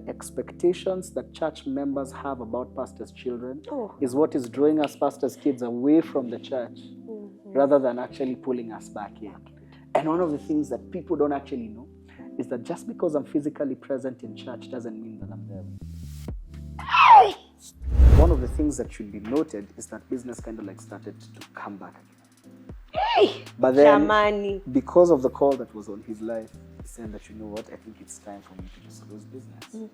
the expectations that church members have about pastors' children is what is drawing us pastors' kids away from the church rather than actually pulling us back in. And one of the things that people don't actually know is that just because I'm physically present in church doesn't mean that I'm there. One of the things that should be noted is that business kind of like started to come back again. But then, because of the call that was on his life, he said that, you know what, I think it's time for me to just close business.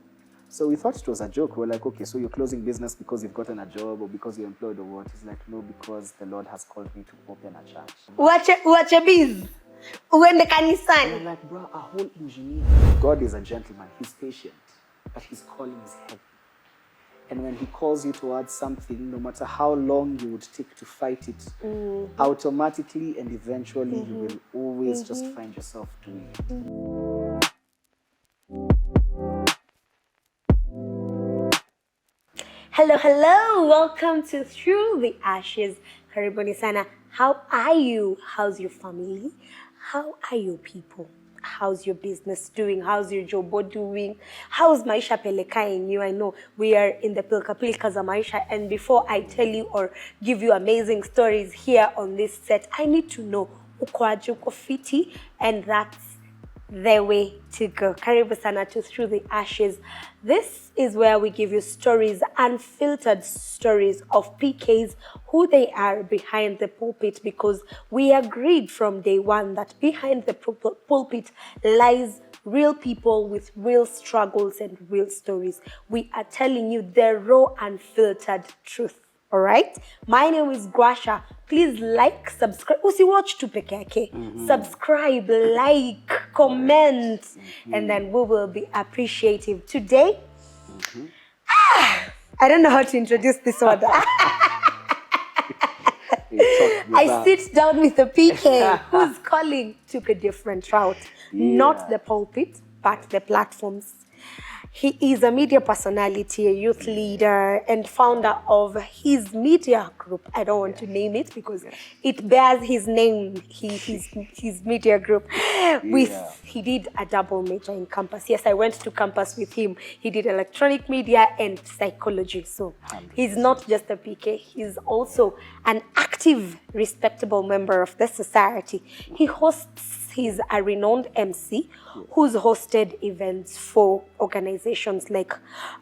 So we thought it was a joke. We're like, okay, so you're closing business because you've gotten a job or because you're employed or what? He's like, no, because the Lord has called me to open a church. Watch a biz. When the kanisani. We're like, bro, a whole engineer. God is a gentleman. He's patient, but his calling is heavy. And when he calls you towards something, no matter how long you would take to fight it, automatically and eventually you will always just find yourself doing it. Hello. Welcome to Through the Ashes. Karibuni sana. How are you? How's your family? How are your people? How's your business doing? How's your job doing? How's maisha pelekaing you? I know we are in the pilka za maisha, and before I tell you or give you amazing stories here on this set, I need to know uko aje, uko fiti, and that's the way to go. Karibu sana to Through the Ashes. This is where we give you stories, unfiltered stories of PKs, who they are behind the pulpit, because we agreed from day one that behind the pulpit lies real people with real struggles and real stories. We are telling you the raw, unfiltered truth. All right? My name is Grasher. Please like, subscribe. Watch tu peke yake. Subscribe, like, comment, and then we will be appreciative. Today, I don't know how to introduce this one. I sit down with a PK whose calling took a different route. Not the pulpit, but the platforms. He is a media personality, a youth leader, and founder of his media group. I don't want to name it because it bears his name, his media group. He did a double major in campus. Yes, I went to campus with him. He did electronic media and psychology. So he's not just a PK. He's also an active, respectable member of the society. He's a renowned MC who's hosted events for organizations like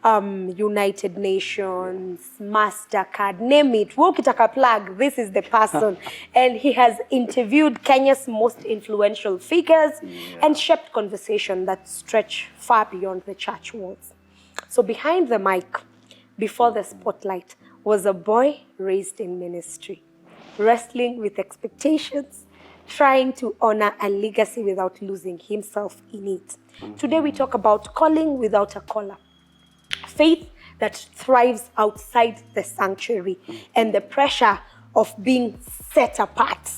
United Nations, MasterCard, name it. Wokitaka plug, this is the person. And he has interviewed Kenya's most influential figures and shaped conversation that stretch far beyond the church walls. So behind the mic, before the spotlight, was a boy raised in ministry, wrestling with expectations, trying to honor a legacy without losing himself in it. Today we talk about calling without a collar, faith that thrives outside the sanctuary, and the pressure of being set apart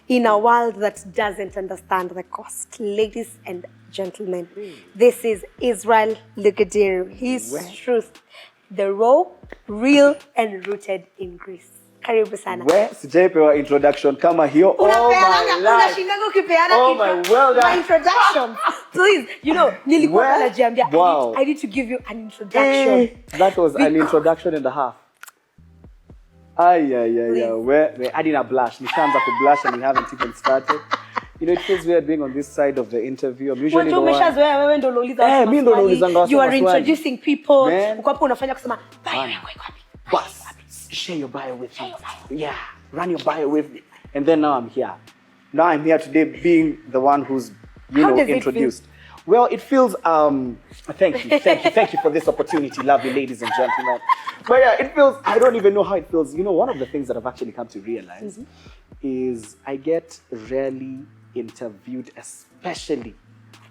in a world that doesn't understand the cost. Ladies and gentlemen, this is Israel Lugadiru. His truth, the raw, real, and rooted in grace. Karibu sana. Sijapewa introduction kama hiyo. Oh my life. Oh my well done. My introduction. Please, nilikuwa najiambia I need to give you an introduction. That was an introduction and a half. We're adding a blush. Nishaanza ku blush and we haven't even started. It feels weird being on this side of the interview. I'm usually the one. You are introducing people. Uko unafanya kusema share your bio with me. Yeah, run your bio with me. And then now I'm here. Now I'm here today being the one who's, introduced. Well, it feels, thank you for this opportunity, lovely ladies and gentlemen. But yeah, it feels, I don't even know how it feels. One of the things that I've actually come to realize is I get rarely interviewed, especially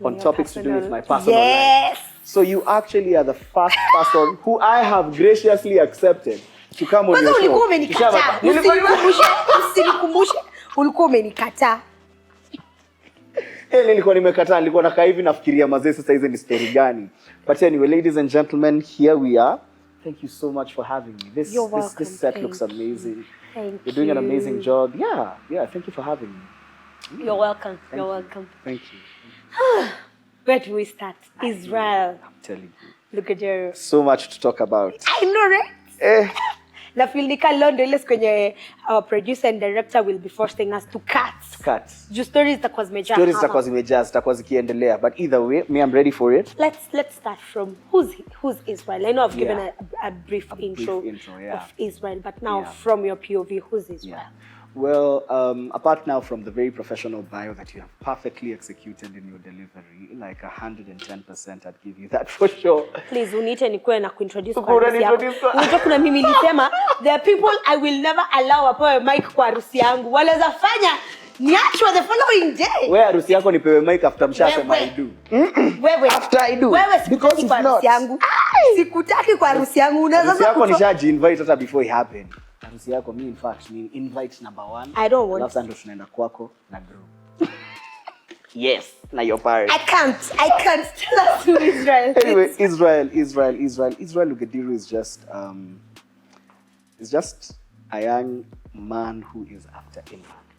on topics to do with my personal life. So you actually are the first person who I have graciously accepted to come on your show. Ulikuwa umenikataa. Nilikuwa nimekataa, nilikuwa nakaa hivi nafikiria mazee sasa hizi ni story gani. But anyway, ladies and gentlemen, here we are. Thank you so much for having me. This set looks amazing. You're doing an amazing job. Yeah, thank you for having me. You're welcome. You're welcome. Thank you. Where do we start? Israel. I'm telling you. Lugadiru. So much to talk about. I know, right? Na feel nika London ile kwenye our producer and director will be forcing us to cut. Juu stories zitakuwa zimejaa. Stories zitakuwa zimejaa, zitakuwa zikiendelea. But either way, I'm ready for it. Let's start from who's Israel. I know I've given a brief intro of Israel, but now from your POV, who's Israel? Yeah. Well, apart now from the very professional bio that you have perfectly executed in your delivery, like 110%, I'd give you that for sure. Please, unite nikuwe na kuintroduce kwa harusi yako. Unajua kuna mimi nilisema, there are people I will never allow apewe mic kwa harusi yangu. Waleza fanya niachwe the following day. Wewe harusi yako nipewe mic after mshasema I do. Wewe after I do. Wewe sikutaki kwa harusi yangu. Sikutaki kwa harusi yangu. Unaweza harusi yako nishaji invite hata before it happened. Harusi yako me in fact ni invite number 1. I don't want. Alafu ndo tunaenda kwako na group. Yes, na your parents. I can't tell us who Israel is. Anyway, Israel Lugadiru is just a young man who is after impact,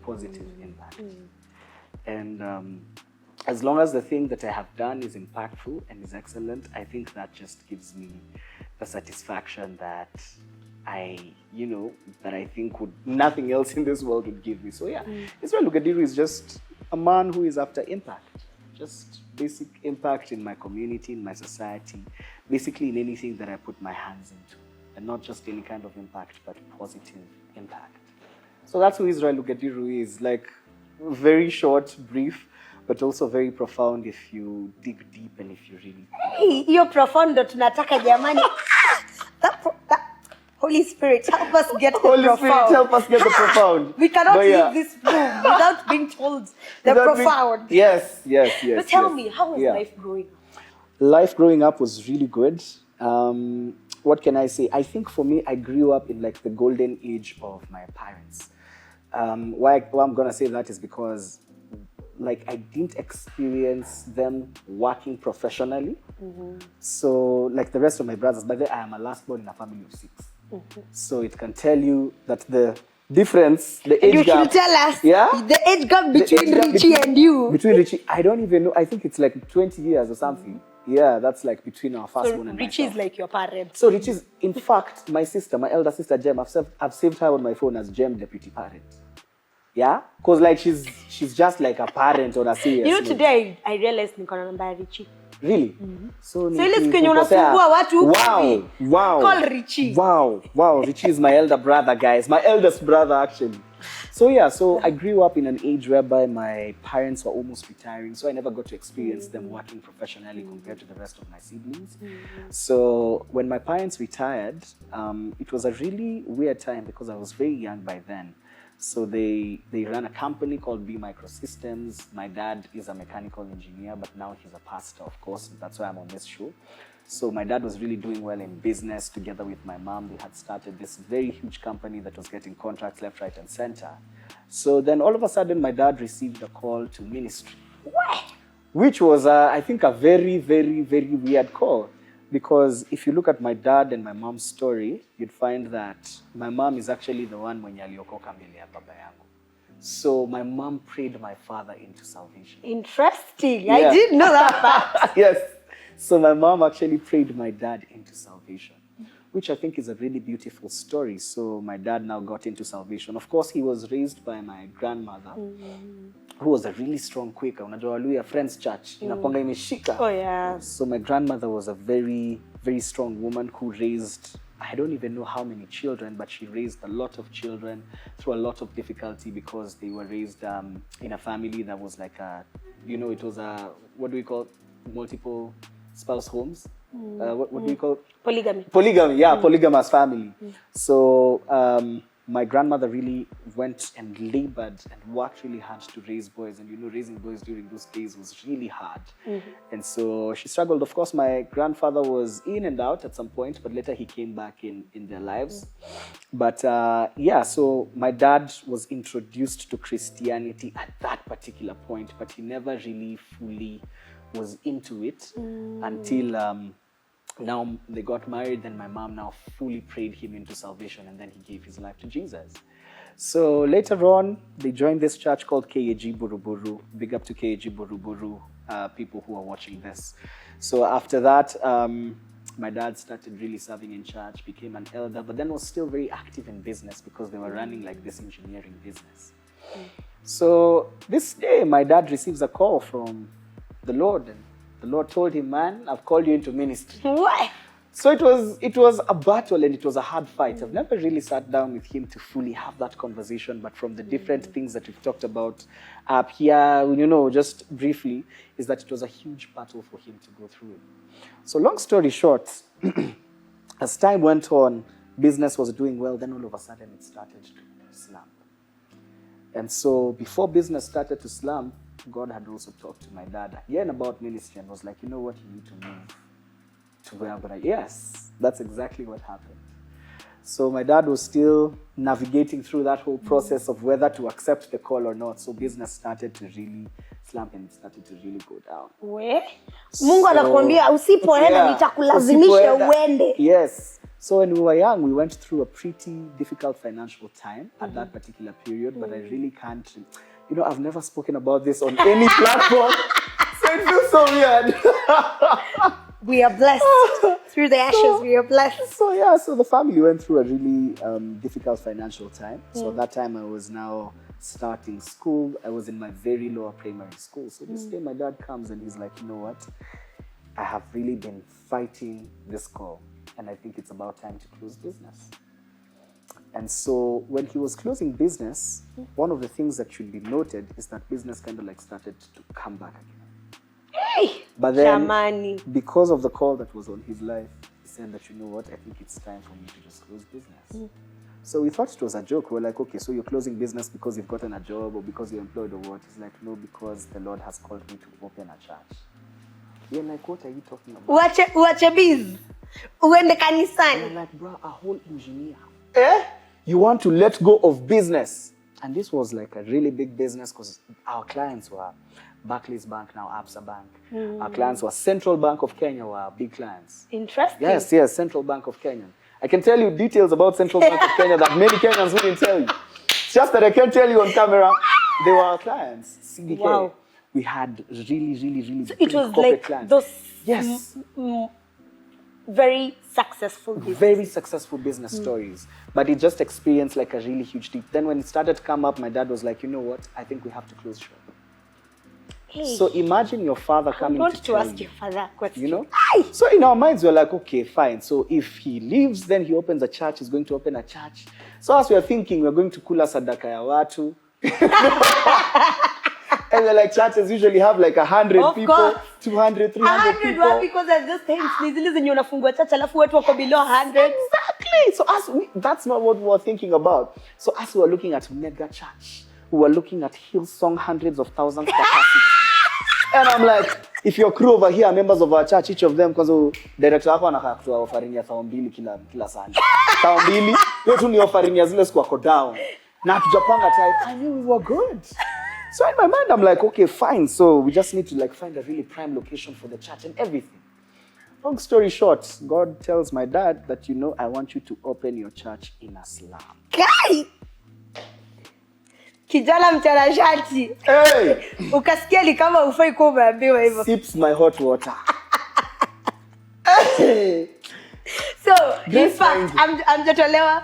positive impact. And as long as the thing that I have done is impactful and is excellent, I think that just gives me the satisfaction that that I think nothing else in this world would give me. So yeah, Israel Lugadiru is just a man who is after impact, just basic impact in my community, in my society, basically in anything that I put my hands into, and not just any kind of impact, but positive impact. So that's who Israel Lugadiru is, like very short, brief, but also very profound if you dig deep and if you really... Hey, you're profound, tunataka jamani. That Holy Spirit, help us get the profound. Holy Spirit, help us get the profound. We cannot leave this room without being told the profound. Yes. But tell me, how was life growing up? Life growing up was really good. What can I say? I think for me, I grew up in like the golden age of my parents. Why I'm gonna say that is because like I didn't experience them working professionally. So like the rest of my brothers, by the way, I am a last born in a family of 6. So it can tell you that the difference, the age gap. You should tell us the age gap between Richie and you. Between Richie, I don't even know. I think it's like 20 years or something. Yeah, that's like between our firstborn and Richie myself. is like your parent. So Richie is, in fact, my sister, my elder sister Jem. I've saved her on my phone as Jem deputy parent. Yeah, because like she's just like a parent on a serious. You know, today I realized niko na namba ya Richie. Really? So ile siku yenye unasumbua watu wow. Call Richie. Wow. Richie is my elder brother, guys. My eldest brother, actually. So yeah, so I grew up in an age whereby my parents were almost retiring, so I never got to experience them working professionally compared to the rest of my siblings. So when my parents retired, it was a really weird time because I was very young by then. So they ran a company called B Microsystems. My dad is a mechanical engineer, but now he's a pastor, of course. That's why I'm on this show. So my dad was really doing well in business together with my mom. They had started this very huge company that was getting contracts left, right, and center. So then all of a sudden, my dad received a call to ministry. What? Which was, I think, a very, very, very weird call. Because if you look at my dad and my mom's story, you'd find that my mom is actually the one mwenye aliokoka mbele ya baba yangu. So my mom prayed my father into salvation. Interesting. Yeah. I didn't know that fact. Yes. So my mom actually prayed my dad into salvation, which I think is a really beautiful story. So my dad now got into salvation. Of course, he was raised by my grandmother, who was a really strong Quaker. Unajua Hallelujah Friends Church. Inakuanga imeshika. Oh yeah. So my grandmother was a very, very strong woman who raised, I don't even know how many children, but she raised a lot of children through a lot of difficulty because they were raised in a family that was like a, it was a, what do we call multiple spouse homes? What do you call it? Polygamy. Polygamy, yeah, polygamous family. So my grandmother really went and labored and worked really hard to raise boys. And raising boys during those days was really hard. And so she struggled. Of course, my grandfather was in and out at some point, but later he came back in their lives. But yeah, so my dad was introduced to Christianity at that particular point, but he never really fully was into it until now they got married. Then my mom now fully prayed him into salvation, and then he gave his life to Jesus. So later on, they joined this church called KAG Buruburu. Big up to KAG Buruburu, people who are watching this. So after that, my dad started really serving in church, became an elder, but then was still very active in business because they were running like this engineering business. So this day, my dad receives a call from the Lord, and the Lord told him, man, I've called you into ministry. What? So it was a battle and it was a hard fight. I've never really sat down with him to fully have that conversation, but from the different things that we've talked about up here, you know, just briefly, is that it was a huge battle for him to go through. So long story short, as time went on, business was doing well, then all of a sudden it started to slump. And so before business started to slump, God had also talked to my dad again about ministry and was like, you know what, you need to move to where I'm gonna. Yes, that's exactly what happened. So my dad was still navigating through that whole process of whether to accept the call or not. So business started to really slump and started to really go down. Mungu anakuambia usipoenda nitakulazimisha uende. Yes. So when we were young, we went through a pretty difficult financial time at that particular period, but I really can't, you know, I've never spoken about this on any platform. So it feels so weird. We are blessed. Through the ashes, we are blessed. So yeah, so the family went through a really difficult financial time. So at that time I was now starting school. I was in my very lower primary school. So this day my dad comes and he's like, you know what? I have really been fighting this call and I think it's about time to close business. And so when he was closing business, one of the things that should be noted is that business kind of like started to come back again. Hey, but then, Shamani. because of the call that was on his life, he said that, you know what, I think it's time for me to just close business. So we thought it was a joke. We're like, okay, so you're closing business because you've gotten a job or because you're employed or what? He's like, no, because the Lord has called me to open a church. We're like, what are you talking about? Uache biz. Uende kanisani. We're like, bro, a whole engineer. You want to let go of business? And this was like a really big business because our clients were Barclays Bank, now Absa Bank. Our clients were Central Bank of Kenya, were our big clients. Interesting. Yes, Central Bank of Kenya. I can tell you details about Central Bank of Kenya that many Kenyans wouldn't tell you. It's just that I can't tell you on camera. They were our clients. CBK. Wow. We had really So big it was corporate like clients. those very successful business. Very successful business stories. But it just experienced like a really huge dip. Then when it started to come up, my dad was like, you know what? I think we have to close shop. Hey. So imagine your father coming I want to ask your father a question. you know? So in our minds, we're like, okay, fine. So if he leaves, then he opens a church, he's going to open a church. So as we're thinking, we're going to kula sadaka ya watu. And we're like, churches usually have like 100 Of people, course. 200, 300 100 people. were because I just think zile zenye unafungua church alafu watu wako below 100. Exactly. So that's not what we were thinking about. So as we were looking at mega church, we were looking at Hillsong, hundreds of thousands capacity. And I'm like, if your crew over here are members of our church, each of them, because director wako anataka kutoa offering ya 2,000 kila Sunday. 2,000, yote ni offering ya zile siku wako down. Na tujapanga type. I knew we were good. So in my mind, I'm like, okay, fine. So we just need to like find a really prime location for the church and everything. Long story short, God tells my dad that, you know, I want you to open your church in a slum. Kai! Kijana mtanashati. Hey! Ukasikia ni kama ufai kuwa umeambiwa hivyo. Sips my hot water. So, in fact, amjatolewa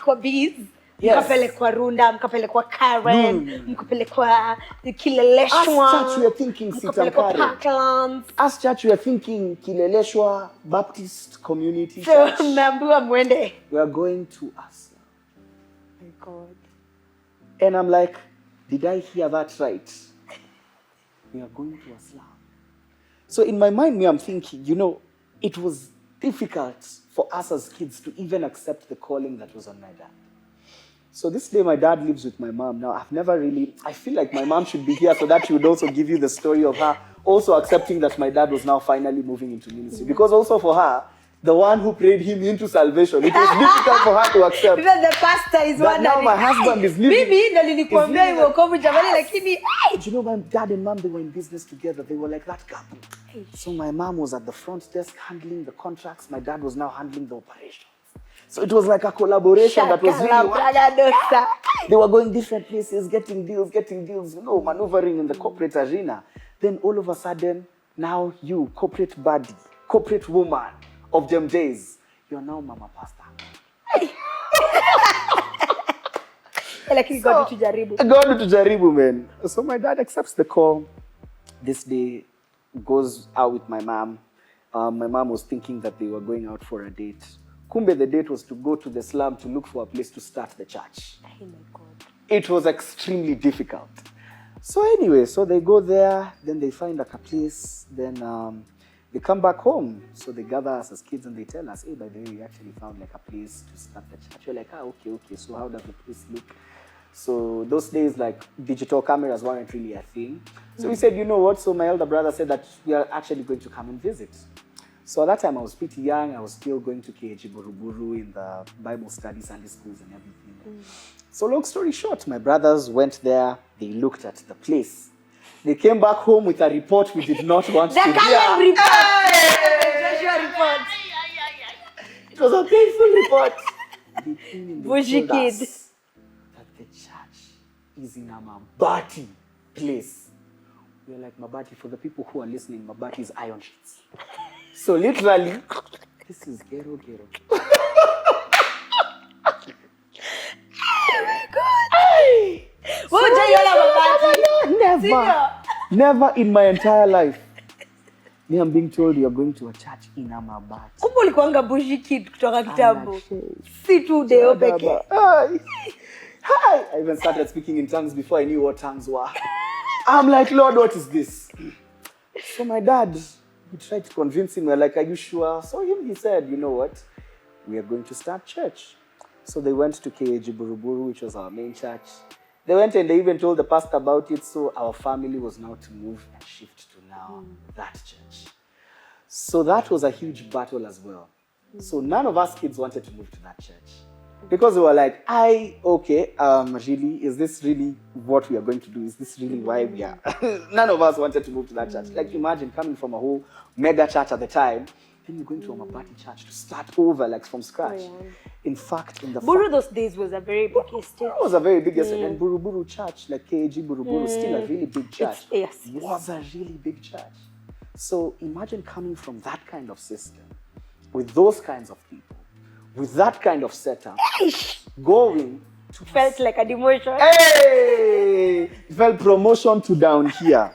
kwa bees. Yes. Mkapelekwa Runda, mkapelekwa Karen, mkapelekwa Kileleshwa. As church we are thinking mkapelekwa Parklands. As church we are thinking Kileleshwa Baptist Community So, Church. mmeambiwa mwende. We are going to us. My God. And I'm like, did I hear that right? We are going to a slum. So in my mind, I'm thinking, you know, it was difficult for us as kids to even accept the calling that was on my dad. So this day, my dad lives with my mom. Now, I feel like my mom should be here so that she would also give you the story of her also accepting that my dad was now finally moving into ministry. Because also for her, the one who prayed him into salvation, it was difficult for her to accept. Even the pastor is that now my husband is living. Mimi ndo nilikwambia uokovu jamani lakini Do you know my dad and mom, they were in business together. They were like that couple. So my mom was at the front desk handling the contracts. My dad was now handling the operations. So it was like a collaboration that was really working. They were going different places, getting deals, you know, maneuvering in the corporate arena. Then all of a sudden, now you, corporate body, corporate woman of them days, you're now Mama Pastor. Lakini God tujaribu. God tujaribu, man. So my dad accepts the call. This day goes out with my mom. My mom was thinking that they were going out for a date. Kumbe, the date was to go to the slum to look for a place to start the church. Oh my God. It was extremely difficult. So anyway, so they go there, then they find like a place, then they come back home. So they gather us as kids and they tell us, hey, by the way, we actually found like a place to start the church. We're like, okay, so how does the place look? So those days, like, digital cameras weren't really a thing. So we said, you know what? So my elder brother said that we are actually going to come and visit. So at that time, I was pretty young. I was still going to KG Buruburu in the Bible study, Sunday schools and everything. So long story short, my brothers went there. They looked at the place. They came back home with a report we did not want to hear. The Caleb report. Joshua report. It was a painful report. They came in, they Bougie told kid. us that the church is in a Mabati place. We're like, Mabati, for the people who are listening, Mabati is iron sheets. So literally, this is ghetto. Oh my God. Never in my entire life. Me, I'm being told you're going to a church in a Mabati. Kumbe ulikuanga bougie kid kutoka kitambo. Si tu deo peke. Hi! I even started speaking in tongues before I knew what tongues were. I'm like, Lord, what is this? So my dad, we tried to convince him. We're like, are you sure? So he said, you know what? We are going to start church. So they went to KAG Buruburu, which was our main church. They went and they even told the pastor about it. So our family was now to move and shift to now that church. So that was a huge battle as well. So none of us kids wanted to move to that church. Because we were like, really, is this really what we are going to do? Is this really why we are? None of us wanted to move to that church. Like, imagine coming from a whole mega church at the time, then you're going to a Mabati church to start over, like from scratch. Oh, yeah. In fact, Buru those days was a very big estate. It was a very big estate. And Buruburu Church, like KG Buruburu, still a really big church. Yes. It was a really big church. So imagine coming from that kind of system, with those kinds of people, with that kind of setup, going to... Felt like a demotion. Hey! It felt promotion to down here.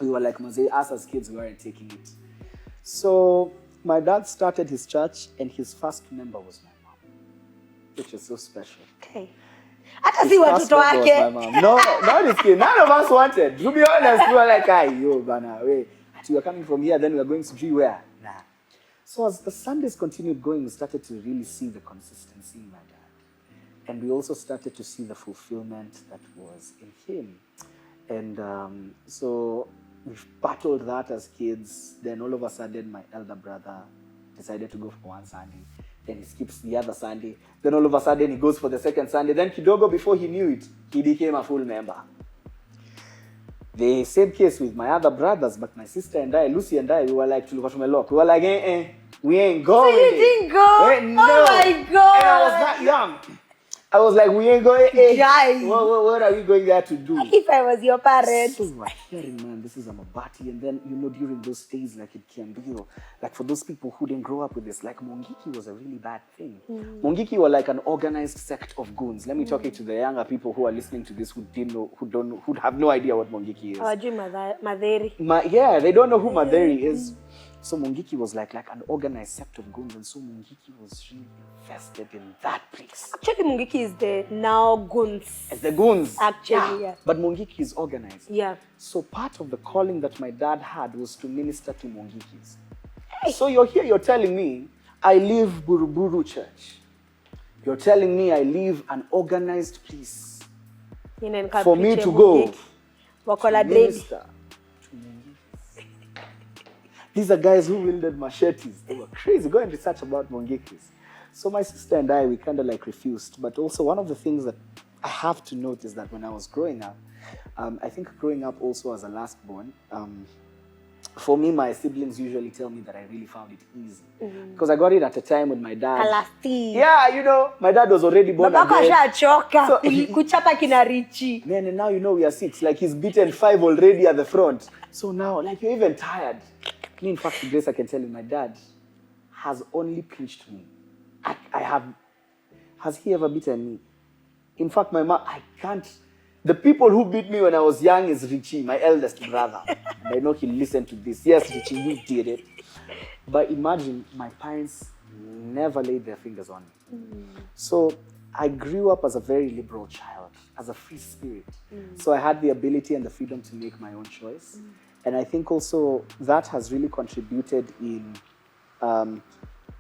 We were like, us as kids, we weren't taking it. So my dad started his church and his first member was my mom, which is so special. Okay. Hata si watoto wake. No, not this kid. None of us wanted. To be honest, we were like, yo, bana, wait. We were coming from here, then we were going to G where? Nah. So as the Sundays continued going, we started to really see the consistency in my dad. And we also started to see the fulfillment that was in him. And so we've battled that as kids. Then all of a sudden, my elder brother decided to go for one Sunday. Then he skips the other Sunday. Then all of a sudden, he goes for the second Sunday. Then kidogo, before he knew it, he became a full member. The same case with my other brothers, but my sister and I, Lucy and I, we were like, we were like, we ain't going. So you didn't go? No. Oh my God. And I was that young. I was like, we ain't going. What are we going there to do? If I was your parent. So we're hearing, man, this is a Mabati. And then, during those days, like it can be, like for those people who didn't grow up with this, like Mongiki was a really bad thing. Mongiki were like an organized sect of goons. Let me talk it to the younger people who are listening to this who have no idea what Mongiki is. Maderi. Yeah, they don't know who Maderi is. So Mongiki was like an organized sect of goons, and so Mongiki was really invested in that place. Actually, Mongiki is the now goons. It's the goons. Actually, yeah. But Mongiki is organized. Yeah. So part of the calling that my dad had was to minister to Mongikis. Hey. So you're here, you're telling me, I leave Buruburu Church. You're telling me I leave an organized place for me to go to minister. These are guys who wielded machetes. They were crazy. Go and research about Mongikis. So my sister and I, we kind of like refused. But also one of the things that I have to note is that when I was growing up, I think growing up also as a last born, for me, my siblings usually tell me that I really found it easy. Because I got it at a time when my dad... Yeah, you know, my dad was already born again. So man, and now you know we are 6. Like, he's beaten 5 already at the front. So now, like, you're even tired. Me, in fact, Grace, I can tell you, my dad has only pinched me. Has he ever beaten me? In fact, my mom, I can't... The people who beat me when I was young is Richie, my eldest brother. And I know he'll listen to this. Yes, Richie, you did it. But imagine, my parents never laid their fingers on me. So I grew up as a very liberal child, as a free spirit. So I had the ability and the freedom to make my own choice. And I think also that has really contributed in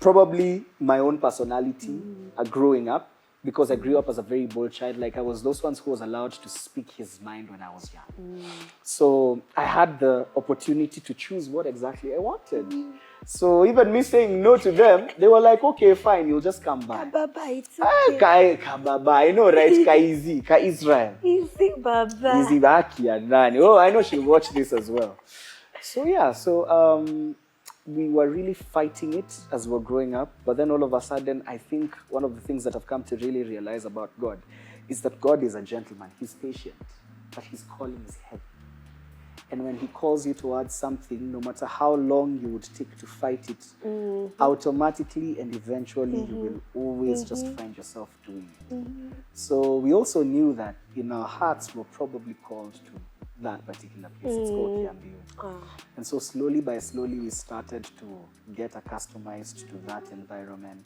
probably my own personality growing up. Because I grew up as a very bold child, like I was those ones who was allowed to speak his mind when I was young. So I had the opportunity to choose what exactly I wanted. So even me saying no to them, they were like, okay, fine, you'll just come back. Baba, it's okay. Baba, I know, right? Ka easy, ka Israel. Easy, Baba. Easy, Baki, and Nani. Oh, I know she'll watch this as well. So yeah, we were really fighting it as we were growing up. But then all of a sudden, I think one of the things that I've come to really realize about God is that God is a gentleman. He's patient, but his calling is heavy. And when he calls you towards something, no matter how long you would take to fight it, automatically and eventually you will always just find yourself doing it. So we also knew that in our hearts we're probably called to that particular place. It's called Kiambu. And so slowly by slowly we started to get accustomed to that environment.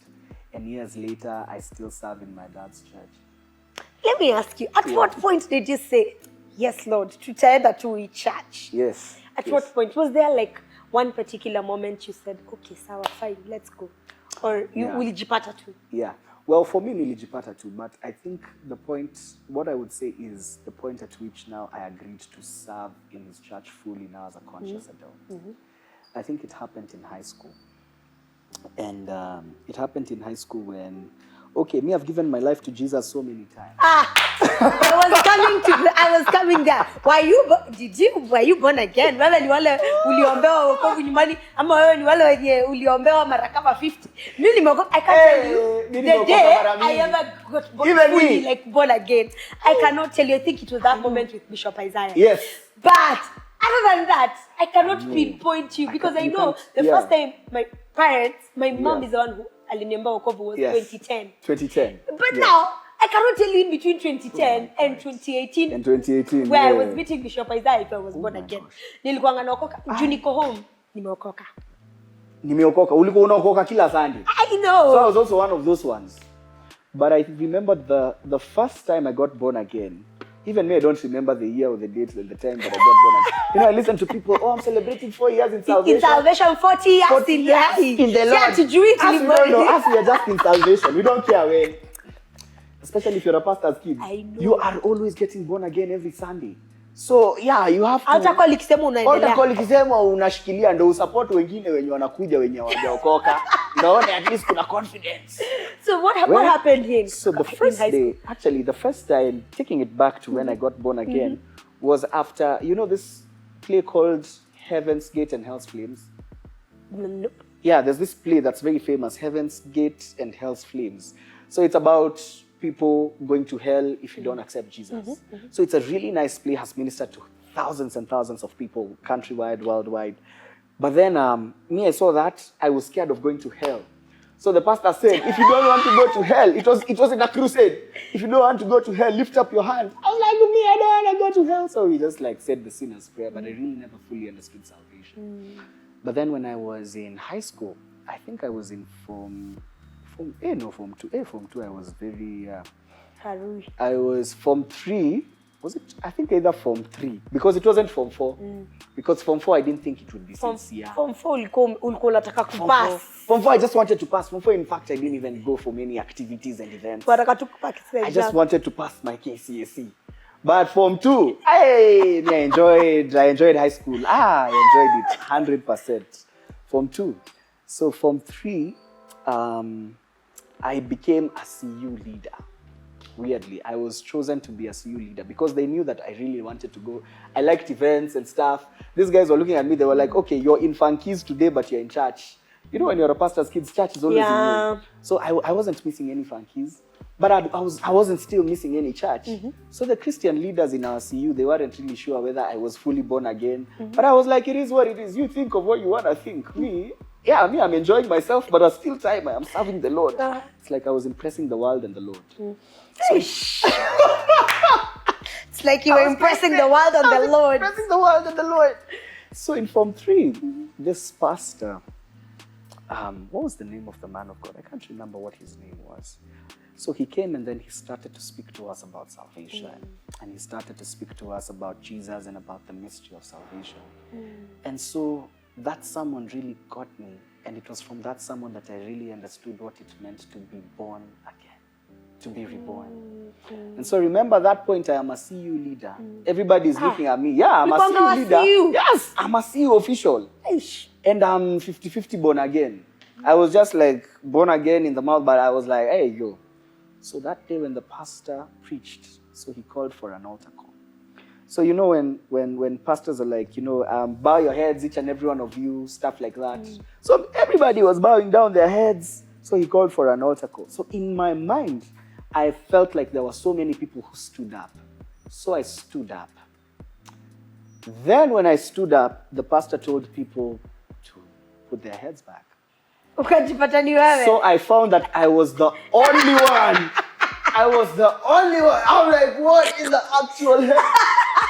And years later, I still serve in my dad's church. Let me ask you, at what point did you say, yes, Lord, to Taeda to church? Yes. At what point? Was there like one particular moment you said, okay, sawa, fine, let's go? Or you ulijipata tu? Yeah. Well, for me, nilijipata too, but I think the point, what I would say is the point at which now I agreed to serve in his church fully now as a conscious adult. I think it happened in high school. And it happened in high school when, okay, me, I've given my life to Jesus so many times. I was coming there. Were you born again? Wewe ni wale uliombewa wokovu nyumbani ama wewe ni wale wenye uliombewa mara kama 50? Mimi nimeokoka. I can't tell you the day I ever got born again. I cannot tell you. I think it was that moment with Bishop Isaiah. Yes. But other than that, I cannot pinpoint you because I know the first time my mom is the one who aliniomba wokovu was 2010. 2010. But now I cannot tell you in between 2010 and 2018. And 2018. Where I was meeting Bishop Isaiah if I was born again. Nilikuwa naokoka. Juu niko home. Nimeokoka. Nimeokoka. Ulikuwa unaokoka kila Sunday. I know. So I was also one of those ones. But I remember the first time I got born again. Even me, I don't remember the year or the date and the time that I got born again. You know, I listen to people, oh, I'm celebrating 4 years in salvation. In salvation, 40 years in the Lord. To do it as we are just in salvation. We don't care when. Especially if you're a pastor's kid. I know. You are always getting born again every Sunday. So, yeah, you have to... Hautakua likisema unaendelea. Hautakua likisema unashikilia ndo usupport wengine wenye wanakuja wenye hawajaokoka. Naone at least kuna confidence. So what happened here? So the first day, actually the first time, taking it back to when I got born again, was after, you know this play called Heaven's Gate and Hell's Flames? Nope. Yeah, there's this play that's very famous, Heaven's Gate and Hell's Flames. So it's about people going to hell if you don't accept Jesus. So it's a really nice play, has ministered to thousands and thousands of people, countrywide, worldwide. But then me, I saw that, I was scared of going to hell. So the pastor said, if you don't want to go to hell, it was in a crusade. If you don't want to go to hell, lift up your hand. I was like, me, I don't want to go to hell. So he just like said the sinner's prayer, but I really never fully understood salvation. But then when I was in high school, I think I was in Form 2, I was very... I was Form 3. Was it? I think either Form 3. Because it wasn't Form 4. Because Form 4, I didn't think it would be sincere. Form 4, ulikuwa unataka kupass. Form 4, I just wanted to pass. Form 4, in fact, I didn't even go for many activities and events. I just wanted to pass my KCSE. But Form 2, hey, I enjoyed high school. I enjoyed it 100%. Form 2. So Form 3, I became a CU leader. weirdly, I was chosen to be a CU leader because they knew that I really wanted to go. I liked events and stuff. These guys were looking at me, they were like, okay, you're in funkies today, but you're in church. You know, when you're a pastor's kid's, church is always in you. So I wasn't missing any funkies, but I wasn't still missing any church. So the Christian leaders in our CU, they weren't really sure whether I was fully born again. But I was like, it is what it is. You think of what you want to think. Me, I'm enjoying myself, but at still time I am serving the Lord. It's like I was impressing the world and the Lord. So it's like you were impressing the world and the Lord. Impressing the world and the Lord. So in Form 3, this pastor, what was the name of the man of God? I can't remember what his name was. So he came and then he started to speak to us about salvation. And he started to speak to us about Jesus and about the mystery of salvation. And so that sermon really got me. And it was from that sermon that I really understood what it meant to be born again, to be reborn. And so remember that point, I am a CU leader. Everybody's looking at me. Yeah, I'm a CU leader. Yes, I'm a CU official. And I'm 50-50 born again. I was just like born again in the mouth, but I was like, hey, yo. So that day when the pastor preached, so he called for an altar call. So you know when pastors are like, you know, bow your heads, each and every one of you, stuff like that. So everybody was bowing down their heads. So he called for an altar call. So in my mind, I felt like there were so many people who stood up. So I stood up. Then when I stood up, the pastor told people to put their heads back. So I found that I was the only one. I was the only one. I'm like, what is the actual head?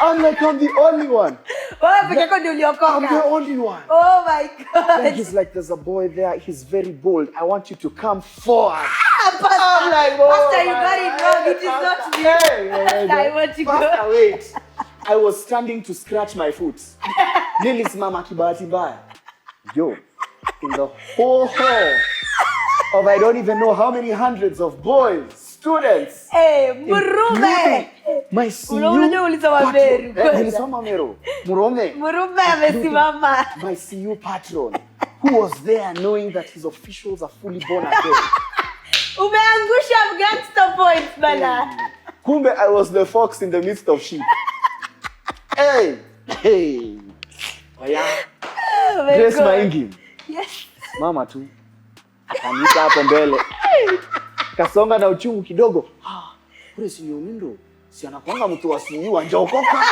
I'm like, I'm the only one. I'm the only one. Oh my God. Then he's like, there's a boy there. He's very bold. I want you to come forward. Pastor, I'm like, oh, Pastor, you got it wrong. It is not me. Pastor, I want to go. Pastor, wait. I was standing to scratch my foot. Nilisimama kibahati mbaya. Yo, in the whole hall of I don't even know how many hundreds of boys, students. Hey, Murume. My CU my CU patron, who was there knowing that his officials are fully born again. Umeangusha gangster points, bana. Kumbe, I was the fox in the midst of sheep. Hey, hey. Grace Maingi. Yes. Mama tu. Akaniita hapo mbele. Kasonga na uchungu kidogo. Kule si Mindo. Si anakuanga mtu wa CU anjaokoka.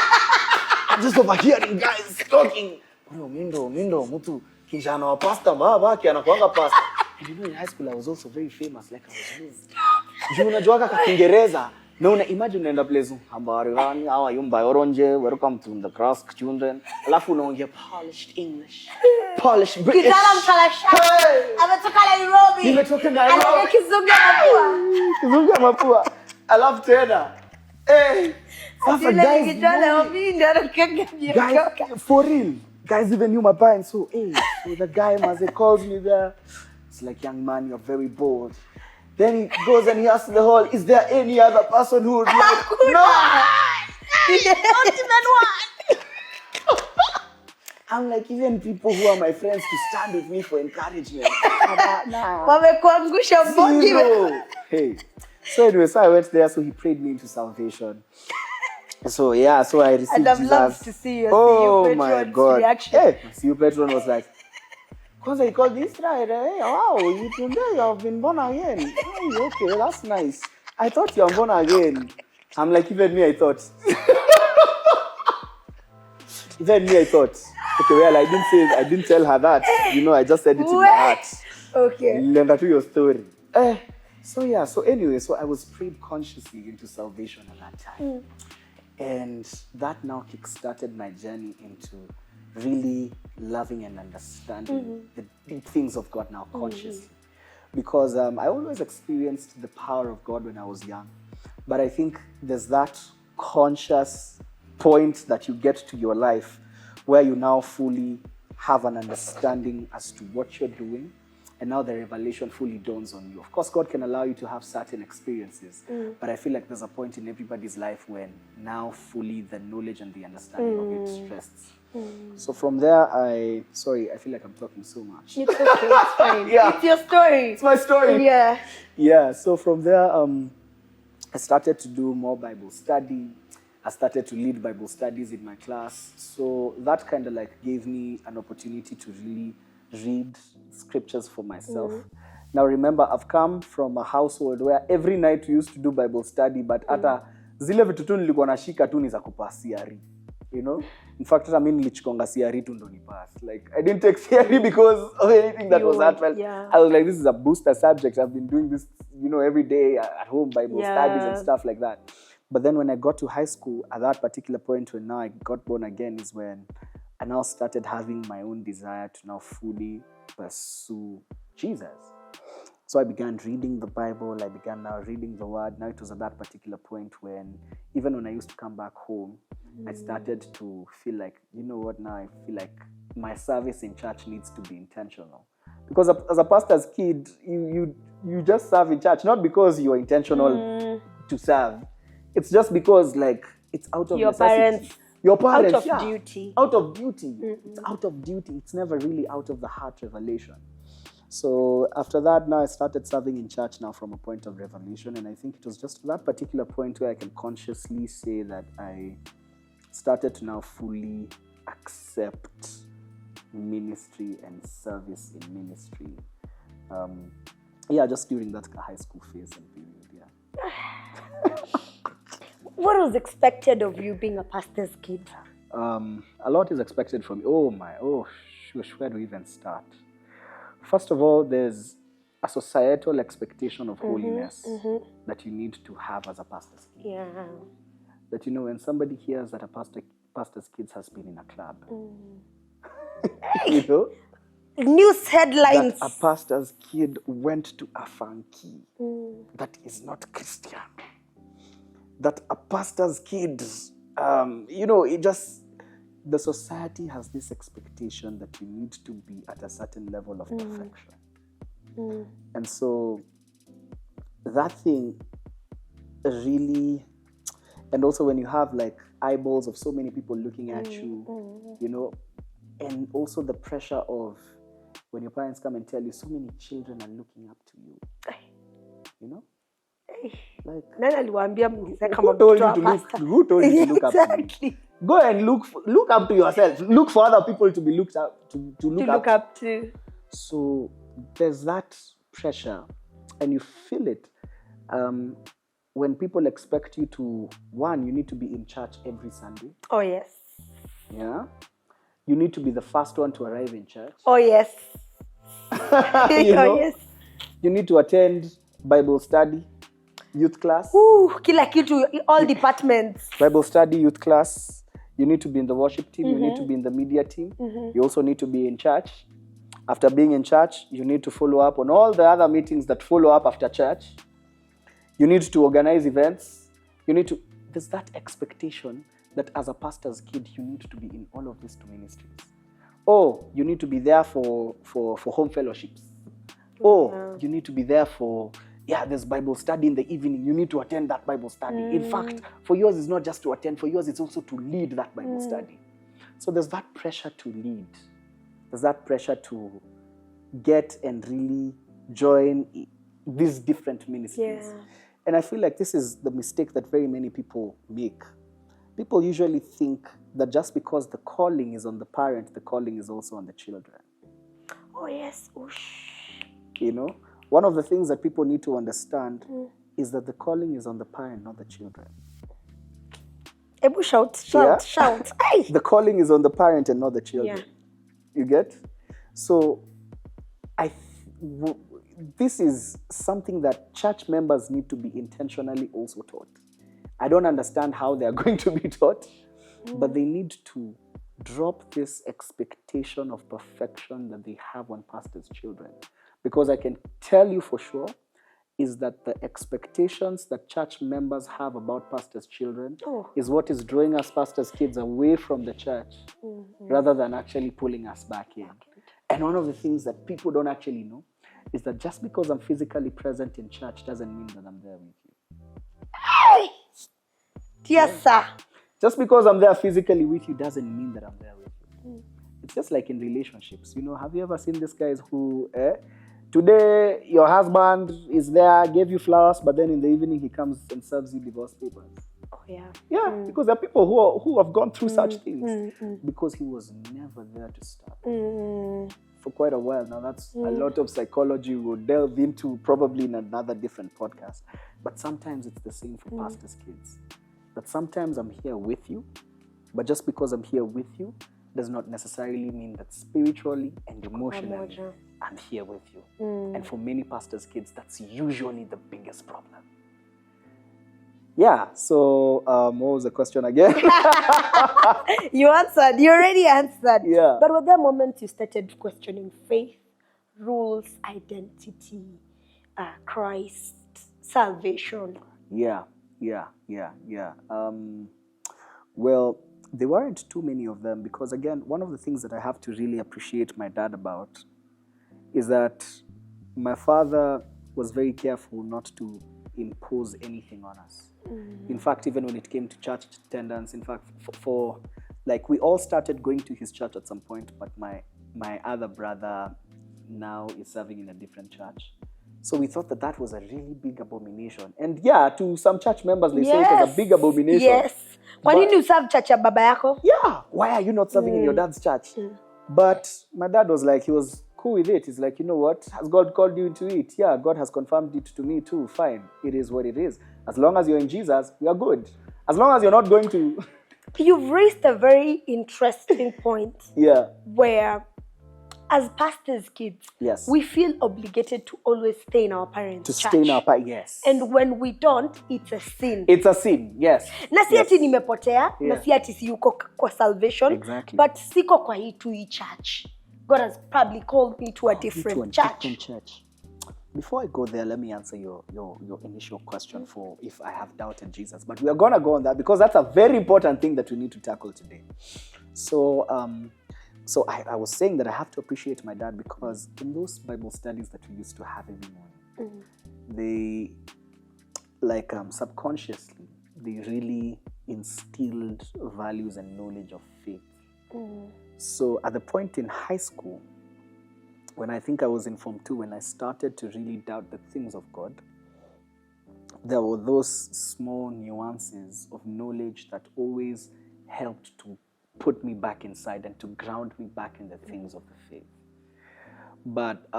I'm just overhearing guys talking. Mindo, mtu kijana wa pastor baba yake anakuanga pastor. And you know, in high school I was also very famous, like I was known. Juu unajuaga kwa Kiingereza. Na una imagine unaenda place habari gani au yumba orange, welcome to the class children. Alafu unaongea polished English. Polished British. Kijana mtalasha. Ametoka Nairobi. Nimetoka Nairobi. Ana kizungu mapua. Kizungu mapua. Alafu tena. Hey. Sasa guys, for real. Guys even knew my parents. So, hey, so the guy calls me there. It's like, young man, you're very bold. Then he goes and he asks the hall, is there any other person who would like? No! Not even one! I'm like, even people who are my friends to stand with me for encouragement. Zero. Hey. So anyway, so I went there, so he prayed me into salvation. So yeah, so I received Jesus. And I've loved to see your oh my God. Reaction. Hey, my CU patron was like, because he called Israel, hey, wow, you have been born again. Hey, okay, that's nice. I thought you were born again. I'm like, even me, I thought. Even me, I thought. Okay, well, I didn't tell her that. You know, I just said it in my heart. Okay. Learn to your story. So yeah, so anyway, so I was prayed consciously into salvation at that time. And that now kickstarted my journey into really loving and understanding the deep things of God now consciously. Because I always experienced the power of God when I was young. But I think there's that conscious point that you get to your life where you now fully have an understanding as to what you're doing. And now the revelation fully dawns on you. Of course, God can allow you to have certain experiences. But I feel like there's a point in everybody's life when now fully the knowledge and the understanding of it rests. So from there, I feel like I'm talking so much. It's okay, it's fine. Yeah. It's your story. It's my story. Yeah. Yeah, so from there, I started to do more Bible study. I started to lead Bible studies in my class. So that kind of like gave me an opportunity to really read scriptures for myself. Now remember, I've come from a household where every night we used to do Bible study, but hata zile vitu tu nilikuwa nashika tu ni za kupass CRE. You know? In fact, I mean, nilichikonga CRE tu ndo ni pass. Like, I didn't take CRE because of anything that was that well. I was like, this is a booster subject. I've been doing this, you know, every day at home, Bible studies and stuff like that. But then when I got to high school, at that particular point when now I got born again is when I now started having my own desire to now fully pursue Jesus. So I began reading the Bible. I began now reading the Word. Now it was at that particular point when, even when I used to come back home, I started to feel like, you know what, now I feel like my service in church needs to be intentional. Because as a pastor's kid, you just serve in church, not because you're intentional to serve. It's just because, like, it's out of your necessity. Your parents, out of duty. Out of duty. It's out of duty. It's never really out of the heart revelation. So after that, now I started serving in church now from a point of revelation. And I think it was just that particular point where I can consciously say that I started to now fully accept ministry and service in ministry. Just during that high school phase and period, What was expected of you being a pastor's kid? A lot is expected from me. Where do we even start? First of all, there's a societal expectation of holiness that you need to have as a pastor's kid. Yeah. That, you know, when somebody hears that a pastor's kid has been in a club, you know, news headlines. That a pastor's kid went to a funky that is not Christian. That a pastor's kid, you know, the society has this expectation that you need to be at a certain level of perfection. And so that thing really, and also when you have like eyeballs of so many people looking at you, you know, and also the pressure of when your parents come and tell you so many children are looking up to you, you know? Like, who told you to look up to me? Go and look up to yourself. Look for other people to be looked up to look up to. So there's that pressure, and you feel it when people expect you to, one, you need to be in church every Sunday. Oh yes. Yeah. You need to be the first one to arrive in church. Oh yes. You know? Oh yes. You need to attend Bible study, youth class. Kila kitu, all departments. Bible study, youth class. You need to be in the worship team. You need to be in the media team. You also need to be in church. After being in church, you need to follow up on all the other meetings that follow up after church. You need to organize events. There's that expectation that as a pastor's kid, you need to be in all of these two ministries. Oh, you need to be there for home fellowships. Oh, you need to be there for, there's Bible study in the evening. You need to attend that Bible study. In fact, for yours, it's not just to attend. For yours, it's also to lead that Bible study. So there's that pressure to lead. There's that pressure to get and really join these different ministries. Yeah. And I feel like this is the mistake that very many people make. People usually think that just because the calling is on the parent, the calling is also on the children. Oh, yes. You know? One of the things that people need to understand is that the calling is on the parent, not the children. Ebu, shout. The calling is on the parent and not the children. Yeah. You get? So, this is something that church members need to be intentionally also taught. I don't understand how they are going to be taught, but they need to drop this expectation of perfection that they have on pastors' children. Because I can tell you for sure is that the expectations that church members have about pastors' children is what is drawing us pastors' kids away from the church rather than actually pulling us back in. And one of the things that people don't actually know is that just because I'm physically present in church doesn't mean that I'm there with you. Yes, sir. Just because I'm there physically with you doesn't mean that I'm there with you. It's just like in relationships. You know, have you ever seen these guys who, Today, your husband is there, gave you flowers, but then in the evening he comes and serves you divorce papers. Oh, yeah. Yeah, because there are people who have gone through such things because he was never there to stop. For quite a while now. That's a lot of psychology we'll delve into probably in another different podcast. But sometimes it's the same for pastors' kids. That sometimes I'm here with you, but just because I'm here with you does not necessarily mean that spiritually and emotionally I'm here with you. And for many pastors' kids, that's usually the biggest problem. Yeah, so what was the question again? You answered. You already answered. Yeah. But were there moments you started questioning faith, rules, identity, Christ, salvation? Yeah. Well, there weren't too many of them because, again, one of the things that I have to really appreciate my dad about is that my father was very careful not to impose anything on us. In fact, even when it came to church attendance, in fact, for like we all started going to his church at some point, but my other brother now is serving in a different church. So we thought that was a really big abomination. And yeah, to some church members, they say it was a big abomination. Yes. Why didn't you serve church at baba yako? Yeah. Why are you not serving in your dad's church? But my dad was like, he was cool with it. He's like, you know what? Has God called you into it? Yeah, God has confirmed it to me too. Fine. It is what it is. As long as you're in Jesus, you are good. As long as you're not going to... You've raised a very interesting point. Yeah. Where, as pastors' kids, yes, we feel obligated to always stay in our parents' church. To stay in our parents, yes. And when we don't, it's a sin. It's a sin, yes. Na si ati nimepotea, na si ati siyuko kwa salvation. Exactly. But siko kwa hii church. God has probably called me to a different church. Before I go there, let me answer your initial question for if I have doubted Jesus. But we are going to go on that because that's a very important thing that we need to tackle today. So I was saying that I have to appreciate my dad because in those Bible studies that we used to have every morning, they, like subconsciously, they really instilled values and knowledge of faith. So at the point in high school, when I think I was in Form 2, when I started to really doubt the things of God, there were those small nuances of knowledge that always helped to put me back inside and to ground me back in the things of the faith. But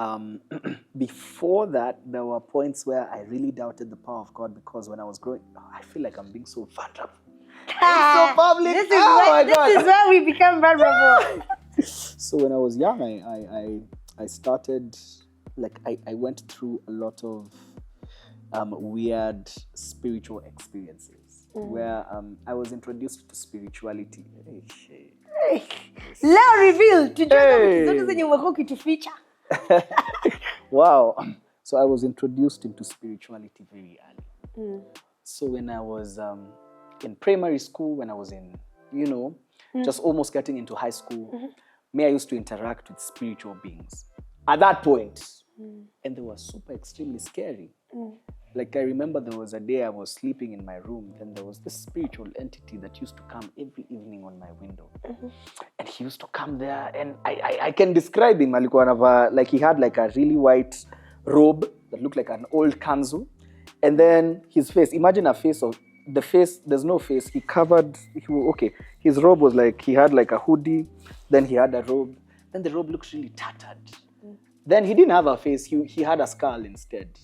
before that, there were points where I really doubted the power of God because when I was growing, I feel like I'm being so vulnerable. So public. This is where we become vulnerable. So when I was young, I started, like, I went through a lot of weird spiritual experiences where I was introduced to spirituality. Leo reveal Wow. So I was introduced into spirituality very early. So when I was in primary school, when I was in, just almost getting into high school, I used to interact with spiritual beings at that point. And they were super extremely scary. Like I remember there was a day I was sleeping in my room, then there was this spiritual entity that used to come every evening on my window. And he used to come there and I can describe him. Like he had like a really white robe that looked like an old kanzu. And then his face, imagine a face of, the face, there's no face. He covered, his robe was like, he had like a hoodie, then he had a robe. Then the robe looked really tattered. Then he didn't have a face, he had a skull instead.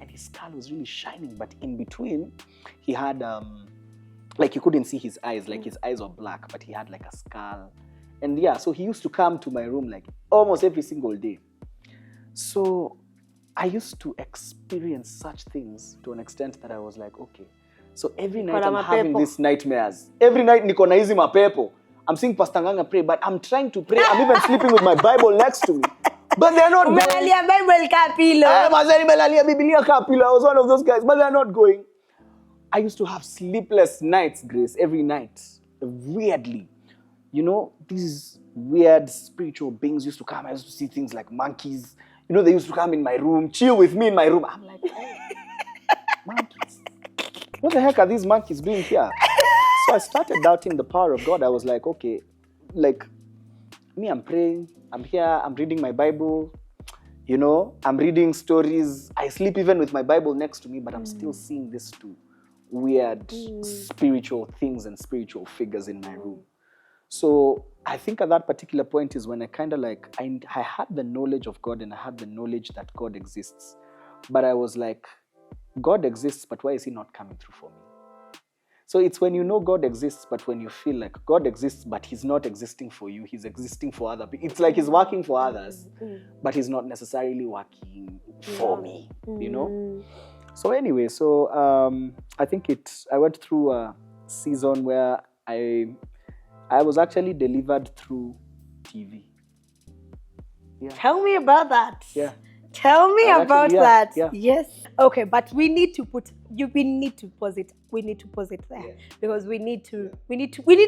And his skull was really shining, but in between, he had, like you couldn't see his eyes, like his eyes were black, but he had like a skull. And yeah, so he used to come to my room like almost every single day. So I used to experience such things to an extent that I was like, okay, so every night I'm having these nightmares. Every night niko na hizi mapepo. I'm seeing Pastor Nganga pray, but I'm trying to pray. I'm even sleeping with my Bible next to me. But they're not going. Bible ka pillow. I was one of those guys, but they're not going. I used to have sleepless nights, Grace, every night. Weirdly. These weird spiritual beings used to come. I used to see things like monkeys. They used to come in my room, chill with me in my room. I'm like, hey, monkeys. What the heck are these monkeys doing here? So I started doubting the power of God. I was like, okay, like, me, I'm praying, I'm here, I'm reading my Bible. You know, I'm reading stories. I sleep even with my Bible next to me, but I'm still seeing these two weird spiritual things and spiritual figures in my room. So I think at that particular point is when I kind of like, I had the knowledge of God and I had the knowledge that God exists. But I was like, God exists, but why is he not coming through for me? So it's when you know God exists, but when you feel like God exists, but he's not existing for you, he's existing for other people. It's like he's working for others, but he's not necessarily working for me, you know? So anyway, I think I went through a season where I was actually delivered through TV. Yeah. Tell me about that. Yeah. Tell me about that. Yeah. Yes. Okay, but we need to pause it. We need to pause it there because we need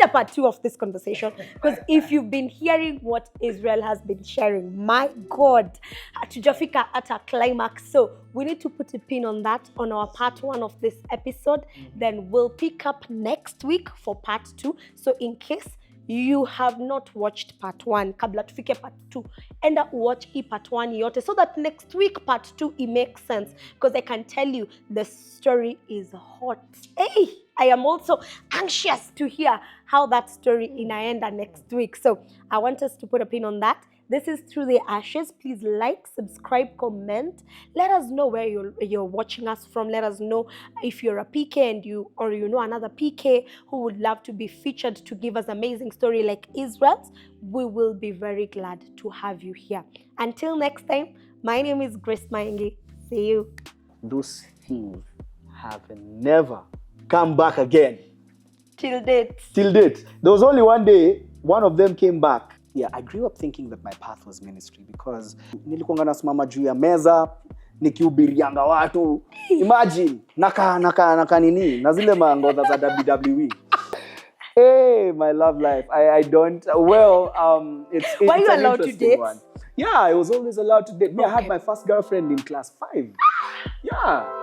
a part 2 of this conversation. Because if you've been hearing what Israel has been sharing, my God, hatujafika at a climax. So we need to put a pin on that on our part 1 of this episode. Then we'll pick up next week for part 2. So in case you have not watched part 1, kabla tufike part 2, end up watch part 1 yote so that next week part 2 it makes sense, because I can tell you the story is hot. Hey, I am also anxious to hear how that story inaenda next week. So I want us to put a pin on that. This is Through the Ashes. Please like, subscribe, comment. Let us know where you're watching us from. Let us know if you're a PK and you know another PK who would love to be featured to give us amazing story like Israel's. We will be very glad to have you here. Until next time, my name is Grace Maingi. See you. Those things have never come back again. Till date. There was only one day one of them came back. Yeah, I grew up thinking that my path was ministry because nilikuwa nasimama juu ya meza nikihubirianga watu. Imagine naka nini na zile mangodha za WWE. Hey, my love life. I don't it's Were you an allowed to date? One. Yeah, I was always allowed to date. Me, I had my first girlfriend in class 5. Yeah.